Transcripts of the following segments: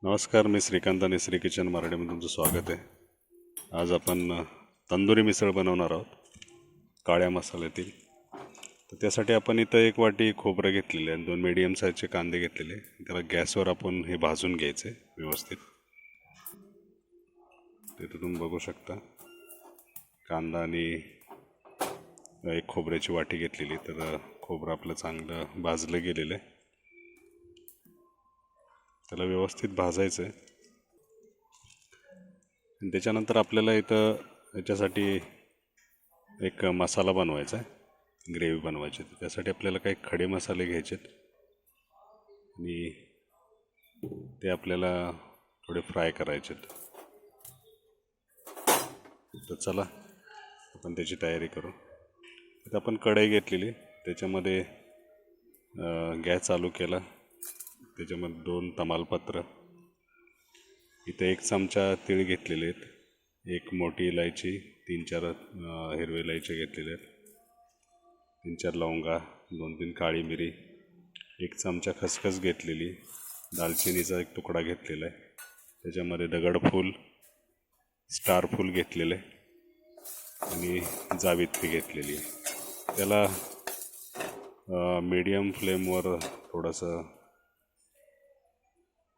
नमस्कार, मी श्रीकांत आणि श्री किचन मराठीमध्ये तुमचं स्वागत आहे. आज आपण तंदुरी मिसळ बनवणार आहोत काळ्या मसाल्यातील. तर त्यासाठी आपण इथं 1 वाटी खोबरं घेतलेले आहे, 2 मीडियम साईजचे कांदे घेतलेले. त्याला गॅसवर आपण हे भाजून घ्यायचे व्यवस्थित. तिथं तुम्ही बघू शकता कांदा आणि एक खोबऱ्याची वाटी घेतलेली. तर खोबरं आपलं चांगलं भाजलं गेलेलं आहे. त्याला व्यवस्थित भाजायचं आहे. आणि त्याच्यानंतर आपल्याला इथं याच्यासाठी एक मसाला बनवायचा आहे, ग्रेव्ही बनवायची. तर त्यासाठी आपल्याला काही खडे मसाले घ्यायचे आणि ते आपल्याला थोडे फ्राय करायचे. तर चला आपण त्याची तयारी करू. आता आपण कढई घेतलेली, त्याच्यामध्ये गॅस चालू केला. त्याच्यामध्ये 2 तमालपत्र, इथं 1 चमचा तीळ घेतलेले आहेत, 1 मोठी इलायची, 3-4 हिरवे इलायची घेतलेले आहेत, 3-4 लवंगा, 2-3 काळी मिरी, 1 चमचा खसखस घेतलेली, दालचिनीचा 1 तुकडा घेतलेला आहे, त्याच्यामध्ये दगडफूल, स्टार फूल घेतलेले आणि जावित्री घेतलेली आहे. त्याला मीडियम फ्लेमवर थोडंसं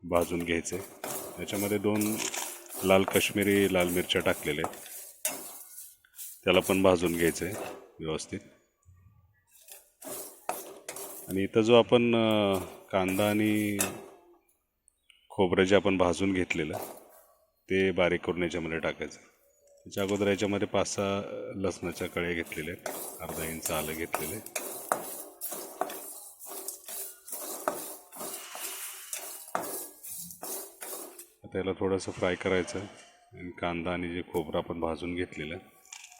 भाजून घ्यायचे. त्याच्यामध्ये 2 काश्मीरी लाल मिरच्या टाकलेल्या आहेत, त्याला पण भाजून घ्यायचं आहे व्यवस्थित. आणि इथं जो आपण कांदा आणि खोबरं जे आपण भाजून घेतलेलं ते बारीक करून याच्यामध्ये टाकायचं. त्याच्या अगोदर याच्यामध्ये 5-6 लसणाच्या कळ्या घेतलेल्या आहेत, अर्धा इंच आलं घेतलेले. आता याला थोडंसं फ्राय करायचं. आणि कांदा आणि जे खोबरं आपण भाजून घेतलेलं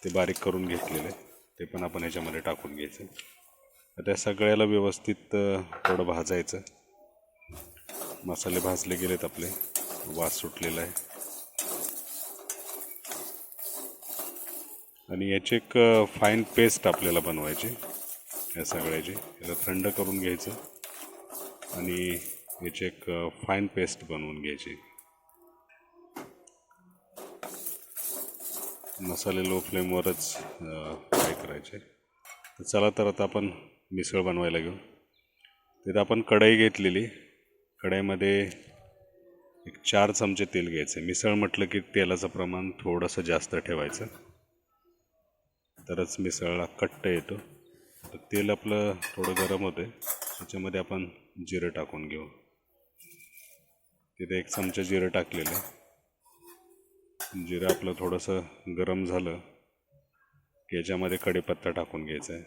ते बारीक करून घेतलेलं ते पण आपण याच्यामध्ये टाकून घ्यायचं. त्या सगळ्याला व्यवस्थित थोडं भाजायचं. मसाले भाजले गेलेत आपले, वास सुटलेला आहे. आणि याची एक फाईन पेस्ट आपल्याला बनवायची या सगळ्याची. याला थंड करून घ्यायचं आणि याची एक फाईन पेस्ट बनवून घ्यायची. मसाले लो फ्लेमवरच फ्राय करायचे. तर चला तर आता आपण मिसळ बनवायला घेऊ. तिथं आपण कढई घेतलेली, कढईमध्ये 4 चमचे तेल घ्यायचे. मिसळ म्हटलं की तेलाचं प्रमाण थोडंसं जास्त ठेवायचं, तरच मिसळला कट्ट येतो. तर तेल आपलं थोडं गरम होते, त्याच्यामध्ये आपण जिरं टाकून घेऊ. तिथे 1 चमचा जिरं टाकलेलं. जिरं आपलं थोडंसं गरम झालं की याच्यामध्ये कढीपत्ता टाकून घ्यायचा आहे.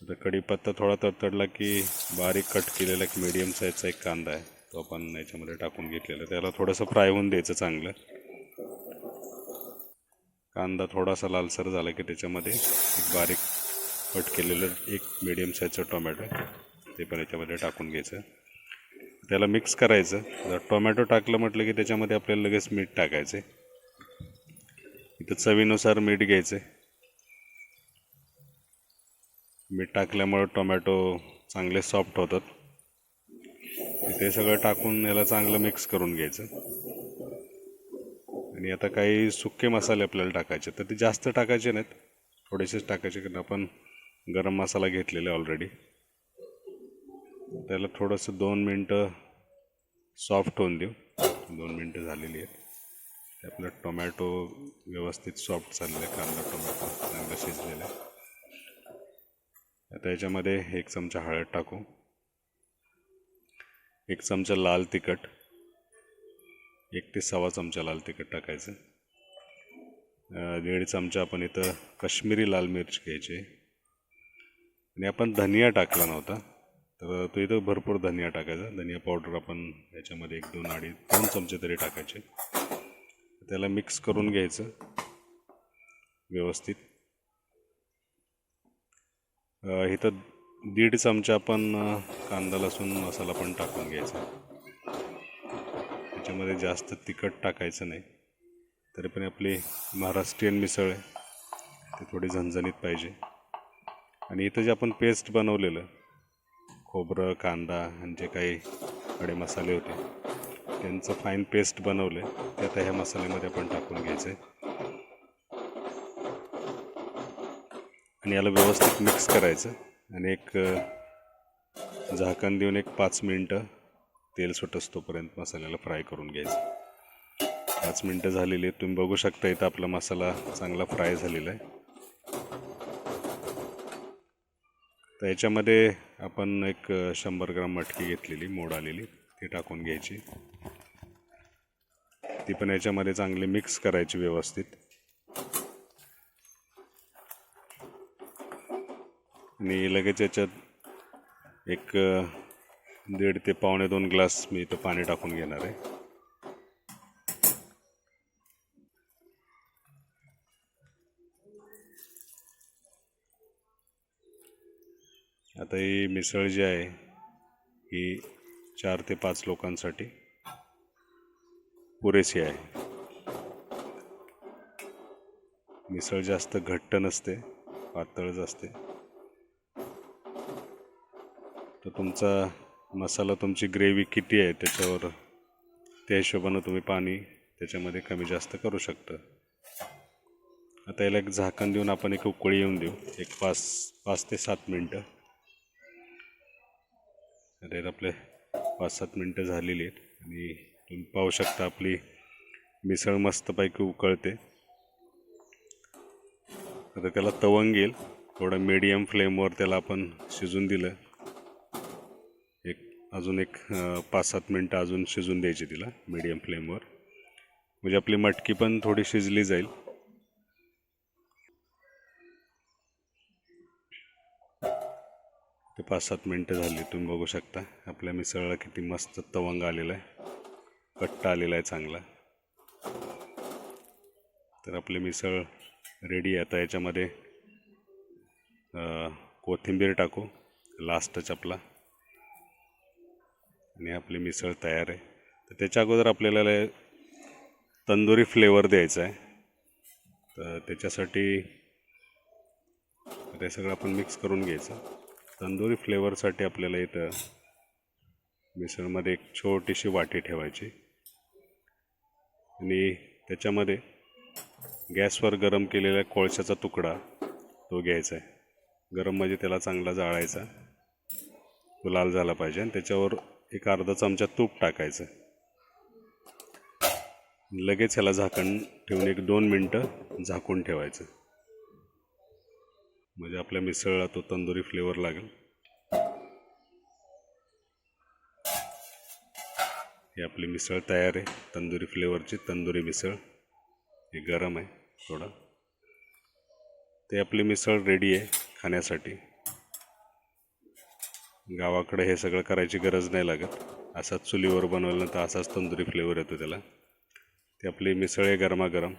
आता कढीपत्ता थोडा तडतडला की बारीक कट केलेला एक मीडियम साईजचा 1 कांदा आहे, तो आपण याच्यामध्ये टाकून घेतलेला. त्याला थोडंसं फ्राय होऊन द्यायचं चांगलं. कांदा थोडासा लालसर झाला की त्याच्यामध्ये एक बारीक कट केलेलं 1 मीडियम साईजचं टोमॅटो, ते पण याच्यामध्ये टाकून घ्यायचं. त्याला मिक्स करायचं. जर टोमॅटो टाकलं म्हटलं की त्याच्यामध्ये आपल्याला लगेच मीठ टाकायचं. इथं चवीनुसार मीठ घ्यायचं. मीठ टाकल्यामुळे टोमॅटो चांगले सॉफ्ट होतात. ते सगळं टाकून याला चांगलं मिक्स करून घ्यायचं. आणि आता काही सुके मसाले आपल्याला टाकायचे, तर ते जास्त टाकायचे नाहीत, थोडेसेच टाकायचे, कारण आपण गरम मसाला घेतलेला ऑलरेडी. त्याला थोडंसं 2 मिनटं सॉफ्ट होऊन देऊ. 2 मिनटं झालेली आहेत. ते आपलं टोमॅटो व्यवस्थित सॉफ्ट झालेलं आहे, कांदा टोमॅटो चांगलं शिजलेलं आहे. आता याच्यामध्ये 1 चमचा हळद टाकू, 1 चमचा लाल तिखट, 1 ते 1.25 चमचा लाल तिखट टाकायचं. 1.5 चमचा आपण इथं काश्मीरी लाल मिर्च घ्यायची. आणि आपण धनिया टाकला नव्हता, तर तो इथं भरपूर धनिया टाकायचा. धनिया पावडर आपण याच्यामध्ये 2 चमचे तरी टाकायचे. त्याला मिक्स करून घ्यायचं व्यवस्थित. इथं 1.5 चमचा आपण कांदा लसूण मसाला पण टाकून घ्यायचा. त्याच्यामध्ये जास्त तिखट टाकायचं नाही, तरी पण आपली महाराष्ट्रीयन मिसळ आहे, ती थोडी झणझणीत पाहिजे. आणि इथं जे आपण पेस्ट बनवलेलं खोबरं, कांदा आणि जे काही खडे मसाले होते त्यांचं फाईन पेस्ट बनवले ते आता ह्या मसाल्यामध्ये आपण टाकून घ्यायचं आहे आणि याला व्यवस्थित मिक्स करायचं आणि एक झाकण देऊन एक 5 मिनटं तेल सुटोपर्यंत मसाल्याला फ्राय करून घ्यायचं. 5 मिनटं झालेली आहेत. तुम्ही बघू शकता इथं आपला मसाला चांगला फ्राय झालेला आहे. तर याच्यामध्ये आपण एक 100 ग्राम मटकी घेतलेली मोड आलेली ती टाकून घ्यायची. ती पण याच्यामध्ये चांगली मिक्स करायची व्यवस्थित. आणि लगेच याच्यात एक 1.5 ते 1.25 ग्लास मी इथं पाणी टाकून घेणार आहे. आता ही मिसळ जी आहे ही 4 ते 5 लोकांसाठी पुरेशी आहे. मिसळ जास्त घट्ट नसते, पातळच असते. तर तुमचा मसाला, तुमची ग्रेव्ही किती आहे त्याच्यावर, त्या हिशोबानं तुम्ही पाणी त्याच्यामध्ये कमी जास्त करू शकता. आता याला एक झाकण देऊन आपण एक उकळी येऊन देऊ, एक 5 ते 7 मिनटं. अरे आपले 5-7 मिनटं झालेली आहेत आणि तुम्ही पाहू शकता आपली मिसळ मस्तपैकी उकळते. आता त्याला तवंग येईल, थोडं मीडियम फ्लेमवर त्याला आपण शिजून दिलं. अजून एक 5-7 मिनटं अजून शिजून द्यायची तिला मीडियम फ्लेमवर, म्हणजे आपली मटकी पण थोडी शिजली जाईल. ते 5-7 मिनटं झाली. तुम्ही बघू शकता आपल्या मिसळला किती मस्त तवंग आलेला आहे, कट्टा आलेला आहे चांगला. तर आपली मिसळ रेडी आहे. आता याच्यामध्ये कोथिंबीर टाकू लास्ट टचअपला आणि आपली मिसळ तयार आहे. तर त्याच्या अगोदर आपल्याला तंदुरी फ्लेवर द्यायचा आहे. तर त्याच्यासाठी ते सगळं आपण मिक्स करून घ्यायचं. तंदुरी फ्लेवरसाठी आपल्याला इथं मिसळमध्ये एक छोटीशी वाटी ठेवायची आणि त्याच्यामध्ये गॅसवर गरम केलेला कोळशाचा तुकडा तो घ्यायचा आहे. गरम म्हणजे त्याला चांगला जाळायचा, तो लाल झाला पाहिजे. आणि त्याच्यावर एक अर्धा चमचा तूप टाकायचं. लगेच ह्याला झाकण ठेवून एक 2 मिनटं झाकून ठेवायचं, म्हणजे आपल्या मिसळला तो तंदुरी फ्लेवर लागेल. ही आपली मिसळ तयार आहे, तंदुरी फ्लेवरची तंदुरी मिसळ. ही गरम आहे थोडं. ते आपली मिसळ रेडी आहे खाण्यासाठी. गावाकडे हे सगळं करायची गरज नाही लागत, असाच चुलीवर बनवलं तर असाच तंदुरी फ्लेवर येतो त्याला. ती आपली मिसळ आहे गरमागरम.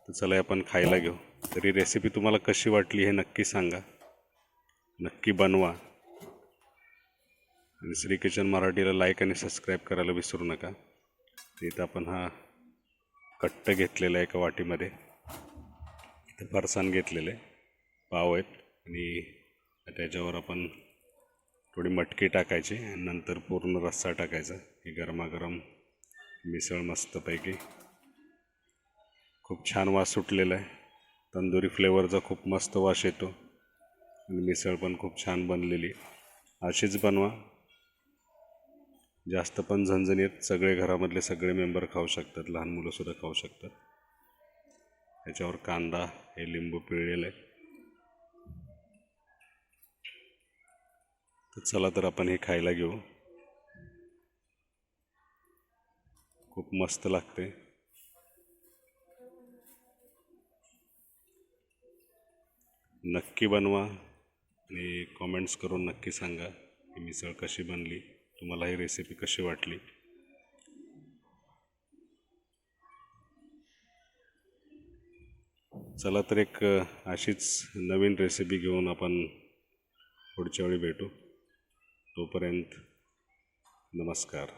तर चला आपण खायला घेऊ. तरी रेसिपी तुम्हाला कशी वाटली हे नक्की सांगा, नक्की बनवा. आणि श्री किचन मराठीला लाईक आणि सबस्क्राईब करायला विसरू नका. इथं आपण हा कट्ट घेतलेला आहे एका वाटीमध्ये. इथं फरसाण घेतलेले, पाव आहेत आणि त्याच्यावर आपण थोडी मटकी टाकायची आणि नंतर पूर्ण रस्सा टाकायचा. ही गरमागरम मिसळ मस्तपैकी खूप छान वास सुटलेला आहे. तंदुरी फ्लेवरचा खूप मस्त वास येतो आणि मिसळ पण खूप छान बनलेली. अशीच बनवा, जास्त पण झणझणीत, सगळे घरामधले सगळे मेंबर खाऊ शकतात, लहान मुलंसुद्धा खाऊ शकतात. याच्यावर कांदा, हे लिंबू पिळलेलं आहे. तर चला तर आपण हे खायला घेऊ. खूप मस्त लागते. नक्की बनवा आणि कॉमेंट्स करून नक्की सांगा की मिसळ कशी बनली, तुम्हाला ही रेसिपी कशी वाटली. चला तर एक अशीच नवीन रेसिपी घेऊन आपण पुढच्या वेळी भेटू. तोपर्यंत नमस्कार.